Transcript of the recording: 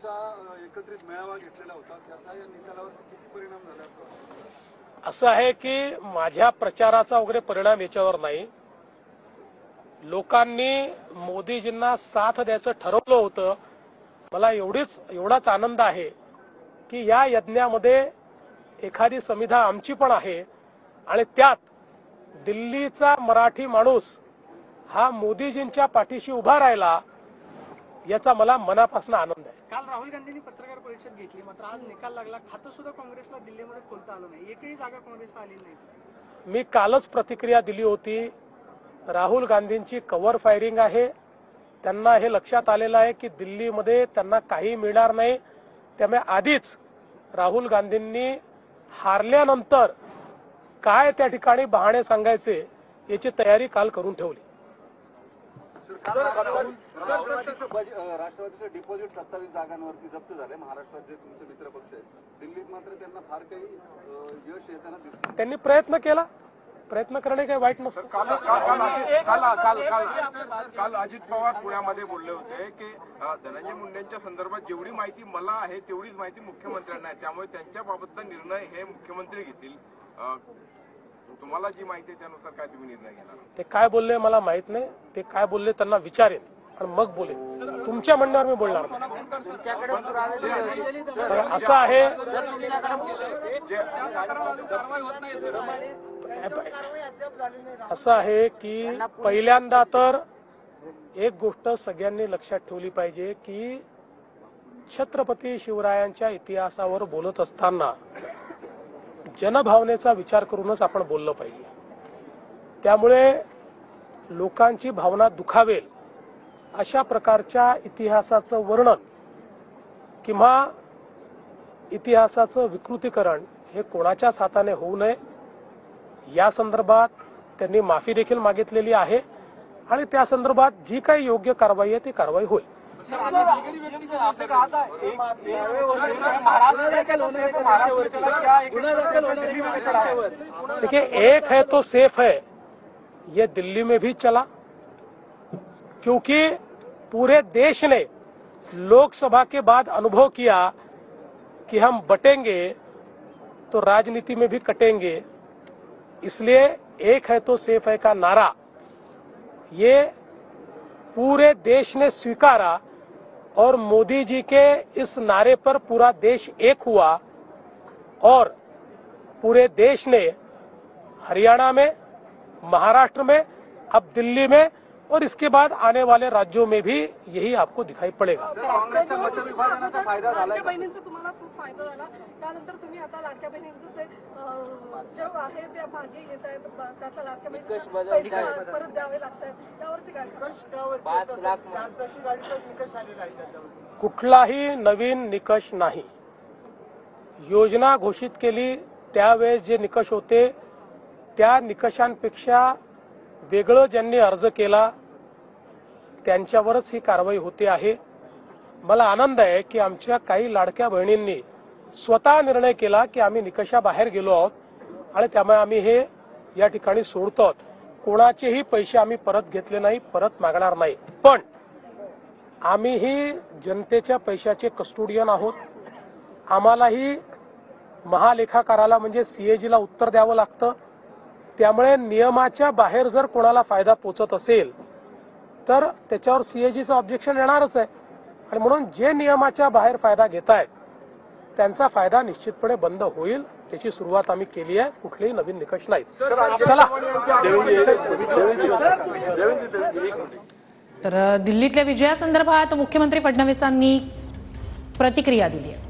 नेत्यांचा एकत्रित मेळावा घेतलेला होता, त्याचा या निकालावर किती परिणाम झाला असं वाटतं? असं आहे की माझ्या प्रचाराचा वगैरे परिणाम याच्यावर नाही. लोकांनी मोदीजींना साथ द्यायचं ठरवलं होतं. मला एवढाच आनंद आहे की या यज्ञामध्ये एखादी समिधा आमची पण आहे आणि त्यात दिल्लीचा मराठी माणूस हा मोदीजींच्या पाठीशी उभा राहिला, याचा मला मनापासून आनंद आहे. काल राहुल गांधींनी पत्रकार परिषद घेतली, मात्र आज निकाल लागला. खातं सुद्धा काँग्रेसला दिल्लीमध्ये खोलता आलं नाही, एकही जागा काँग्रेसला आली नाही. मी कालच प्रतिक्रिया दिली होती. राहुल गांधींची कव्हर फायरिंग आहे. त्यांना हे लक्षात आलेलं आहे की दिल्लीमध्ये त्यांना काही मिळणार नाही. त्यामुळे आधीच राहुल गांधींनी हारल्यानंतर काय त्या ठिकाणी बहाणे सांगायचे याची तयारी काल करून ठेवली. राष्ट्रवादीचं डिपॉझिट 27 जागांवरती जप्त झाले. महाराष्ट्रात जे तुमचे मित्र पक्ष आहेत, दिल्लीत मात्र त्यांना फार काही यश येताना दिसत. त्यांनी प्रयत्न केला. प्रयत्न करणे काही वाईट नसतं. काल अजित पवार पुण्यामध्ये बोलले होते की धनंजय मुंडेंच्या संदर्भात जेवढी माहिती मला आहे तेवढीच माहिती मुख्यमंत्र्यांना आहे, त्यामुळे त्यांच्याबाबतचा निर्णय हे मुख्यमंत्री घेतील. तुम्हाला जी माहिती आहे त्यानुसार काय तुम्ही निर्णय घेणार? ते काय बोलले मला माहित नाही. ते काय बोलले त्यांना विचारेन आणि मग बोलेन. तुमच्या म्हणण्यावर मी बोलणार नाही. असं आहे, असं आहे की पहिल्यांदा तर एक गोष्ट सगळ्यांनी लक्षात ठेवली पाहिजे की छत्रपती शिवरायांच्या इतिहासावर बोलत असताना जनभावनेचा विचार करूनच आपण बोललं पाहिजे. त्यामुळे लोकांची भावना दुखावेल अशा प्रकारच्या इतिहासाचं वर्णन किंवा इतिहासाचं विकृतीकरण हे कोणाच्याच हाताने होऊ नये. या संदर्भात त्यांनी माफी देखील मागितलेली आहे आणि त्या संदर्भात जी काही योग्य कारवाई आहे ती कारवाई होईल. देखिए, एक है तो सेफ है, ये दिल्ली में भी चला, क्योंकि पूरे देश ने लोकसभा के बाद अनुभव किया कि हम बटेंगे तो राजनीति में भी कटेंगे. इसलिए एक है तो सेफ है का नारा ये पूरे देश ने स्वीकारा और मोदी जी के इस नारे पर पूरा देश एक हुआ और पूरे देश ने हरियाणा में, महाराष्ट्र में, अब दिल्ली में और इसके बाद आने वाले राज्यों में भी यही आपको दिखाई पड़ेगा. काँग्रेसच्या मतविभाजनाचा फायदा झाला. लाडक्या बहिणींचा तुम्हाला खूप फायदा झाला. त्यानंतर तुम्ही आता लाडक्या बहिणींचं जे आहे ते मागे येत आहेत, त्याचा लाडक्या बहिणींना पैसे परत द्यावे लागतात, त्यावरती काय? कुठलाही नवीन निकष नाही. योजना घोषित केली त्यावेळेस जे निकष होते त्या निकषांपेक्षा वेगळं ज्यांनी अर्ज केला त्यांच्यावरच ही कारवाई होते आहे. मला आनंद आहे की आमच्या काही लाडक्या बहिणींनी स्वतः निर्णय केला की आम्ही निकषाबाहेर गेलो आहोत आणि त्यामुळे आम्ही हे या ठिकाणी सोडतो. कोणाचेही पैसे आम्ही परत घेतले नाही, परत मागणार नाही. पण आम्हीही जनतेच्या पैशाचे कस्टोडियन आहोत. आम्हालाही महालेखाकाराला म्हणजे सीएजीला उत्तर द्यावं लागतं. त्यामुळे नियमाच्या बाहेर जर कोणाला फायदा पोचत असेल तर त्याच्यावर सीएजीचं ऑब्जेक्शन येणारच आहे. आणि म्हणून जे नियमाच्या बाहेर फायदा घेत आहेत त्यांचा फायदा निश्चितपणे बंद होईल. त्याची सुरुवात आम्ही केली आहे. कुठलेही नवीन निकष नाहीत. चला. तर दिल्लीतल्या विजयासंदर्भात मुख्यमंत्री फडणवीसांनी प्रतिक्रिया दिली आहे.